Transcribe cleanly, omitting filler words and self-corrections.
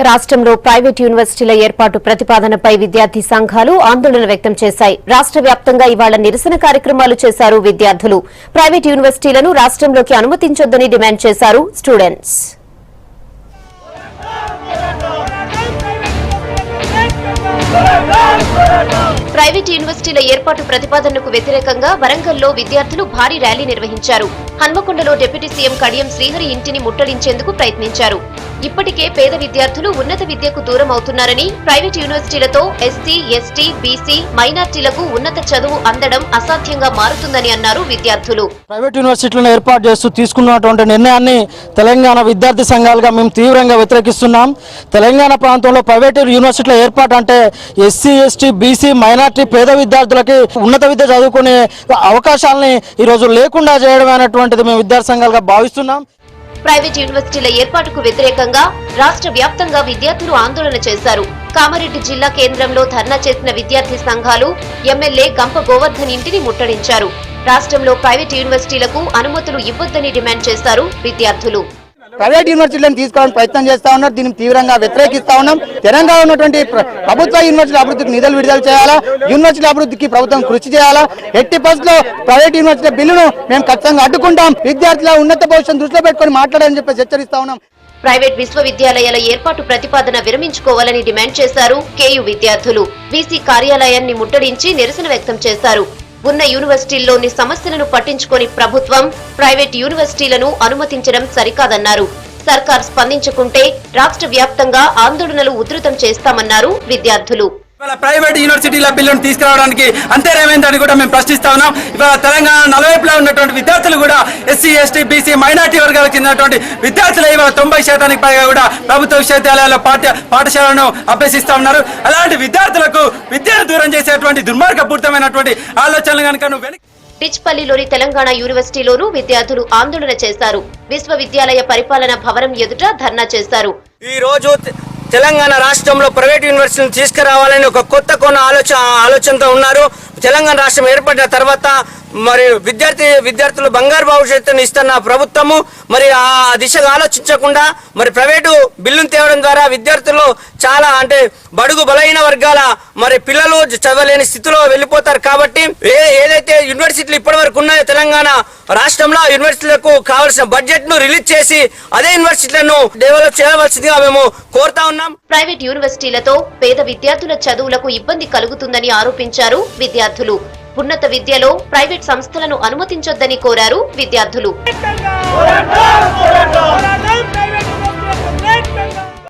రాష్ట్రంలో ప్రైవేట్ యూనివర్సిటీల ఏర్పాటు ప్రతిపాదనపై విద్యార్థి సంఘాలు ఆందోళన వ్యక్తం చేశాయి. రాష్ట్ర వ్యాప్తంగా ఇవాళ నిరసన కార్యక్రమాలు చేశారు విద్యార్థులు. ప్రైవేట్ యూనివర్సిటీలను రాష్ట్రంలోకి అనుమతించొద్దని డిమాండ్ చేశారు స్టూడెంట్స్. ప్రైవేట్ యూనివర్సిటీల ఏర్పాటు ప్రతిపాదనకు వ్యతిరేకంగా వరంగల్లో విద్యార్థులు భారీ ర్యాలీ నిర్వహించారు. హన్మకొండలో డిప్యూటీ సీఎం కడియం శ్రీహరి ఇంటిని ముట్టడించేందుకు ప్రయత్నించారు. ఇప్పటికే పేద విద్యార్థులు ఉన్నత విద్యకు దూరం అవుతున్నారని, ప్రైవేట్ యూనివర్సిటీలతో ఎస్సీ, ఎస్టీ, బీసీ, మైనార్టీలకు ఉన్నత చదువు అందడం అసాధ్యంగా మారుతుందని అన్నారు విద్యార్థులు. ప్రైవేట్ యూనివర్సిటీలను ఏర్పాటు చేస్తూ తీసుకున్నటువంటి నిర్ణయాన్ని తెలంగాణ విద్యార్థి సంఘాలుగా మేము తీవ్రంగా వ్యతిరేకిస్తున్నాం. తెలంగాణ ప్రాంతంలో ప్రైవేట్ యూనివర్సిటీల ఏర్పాటు అంటే ఎస్సీ, ఎస్టీ, బీసీ, మైనార్టీ పేద విద్యార్థులకి ఉన్నత విద్య చదువుకునే అవకాశాలని ఈరోజు లేకుండా చేయడం అనేటువంటిది మేము విద్యార్థి సంఘాలుగా భావిస్తున్నాం. ప్రైవేట్ యూనివర్సిటీల ఏర్పాటుకు వ్యతిరేకంగా రాష్ట్ర వ్యాప్తంగా విద్యార్థులు ఆందోళన చేశారు. కామారెడ్డి జిల్లా కేంద్రంలో ధర్నా చేసిన విద్యార్థి సంఘాలు ఎమ్మెల్యే గంప గోవర్ధన్ ఇంటిని ముట్టడించారు. రాష్ట్రంలో ప్రైవేట్ యూనివర్సిటీలకు అనుమతులు ఇవ్వొద్దని డిమాండ్ చేశారు విద్యార్థులు. ప్రైవేట్ యూనివర్సిటీలను తీసుకోవడానికి ప్రయత్నం చేస్తా ఉన్నారు. దీన్ని తీవ్రంగా వ్యతిరేకిస్తా ఉన్నాం. తెలంగాణ ఉన్నటువంటి ప్రభుత్వ యూనివర్సిటీ అభివృద్ధికి నిధులు విడుదల చేయాలా, యూనివర్సిటీ అభివృద్ధికి ప్రభుత్వం కృషి చేయాలా. ఎట్టి పరిస్థితుల్లో ప్రైవేట్ యూనివర్సిటీ బిల్లును మేము ఖచ్చితంగా అడ్డుకుంటాం. విద్యార్థుల ఉన్నత భవిష్యత్తు దృష్టిలో పెట్టుకుని మాట్లాడాలని చెప్పి హెచ్చరిస్తా ఉన్నాం. ప్రైవేట్ విశ్వవిద్యాలయాల ఏర్పాటు ప్రతిపాదన విరమించుకోవాలని డిమాండ్ చేశారు కేయూ విద్యార్థులు. వీసీ కార్యాలయాన్ని ముట్టడించి నిరసన వ్యక్తం చేశారు. ఉన్న యూనివర్సిటీల్లోని సమస్యలను పట్టించుకొని ప్రభుత్వం ప్రైవేట్ యూనివర్సిటీలను అనుమతించడం సరికాదన్నారు. సర్కార్ స్పందించకుంటే రాష్ట్ర వ్యాప్తంగా ఆందోళనలు ఉధృతం చేస్తామన్నారు విద్యార్థులు. ప్రైవేట్ యూనివర్సిటీల బిల్లును తీసుకురావడానికి అంతేమైందని కూడా మేము ప్రశ్నిస్తా ఉన్నాం. ఇవాళ తెలంగాణ నలువైపులా ఉన్నటువంటి విద్యార్థులు కూడా ఎస్సీ, ఎస్టీ, బీసీ, మైనార్టీ వర్గాలకు చెందినటువంటి విద్యార్థులు ఇవాళ 90% పైగా కూడా ప్రభుత్వ విశ్వవిద్యాలయాల పాఠశాలను అభ్యసిస్తా ఉన్నారు. అలాంటి విద్యార్థులకు విద్యను దూరం చేసేటువంటి దుర్మార్గపూరితమైనటువంటి ఆలోచనలు కనుక నువ్వు టిచ్పల్లిలోని తెలంగాణ యూనివర్సిటీలోనూ విద్యార్థులు ఆందోళన చేశారు. విశ్వవిద్యాలయ పరిపాలన భవనం ఎదుట ధర్నా చేశారు. ఈ రోజు తెలంగాణ రాష్ట్రంలో ప్రైవేట్ యూనివర్సిటీని తీసుకురావాలని ఒక కొత్త ఆలోచనతో ఉన్నారు. తెలంగాణ రాష్ట్రం ఏర్పడిన తర్వాత మరి విద్యార్థులు బంగారు భవిష్యత్తును ఇస్తున్న ప్రభుత్వము మరి ఆ దిశగా ఆలోచించకుండా మరి ప్రైవేటు బిల్లును తేవడం ద్వారా విద్యార్థులు చాలా అంటే బడుగు బలహీన వర్గాల మరి పిల్లలు చదవలేని స్థితిలో వెళ్ళిపోతారు. కాబట్టి ఏదైతే యూనివర్సిటీలు ఇప్పటి వరకు ఉన్నాయో తెలంగాణ రాష్ట్రంలో యూనివర్సిటీలకు కావాల్సిన బడ్జెట్ ను రిలీజ్ చేసి అదే యూనివర్సిటీలను డెవలప్ చేయవలసిందిగా మేము కోరుతా ఉన్నాం. ప్రైవేట్ యూనివర్సిటీలతో పేద విద్యార్థుల చదువులకు ఇబ్బంది కలుగుతుందని ఆరోపించారు విద్యార్థులు. ఉన్నత విద్యలో ప్రైవేట్ సంస్థలను అనుమతించొద్దని కోరారు విద్యార్థులు.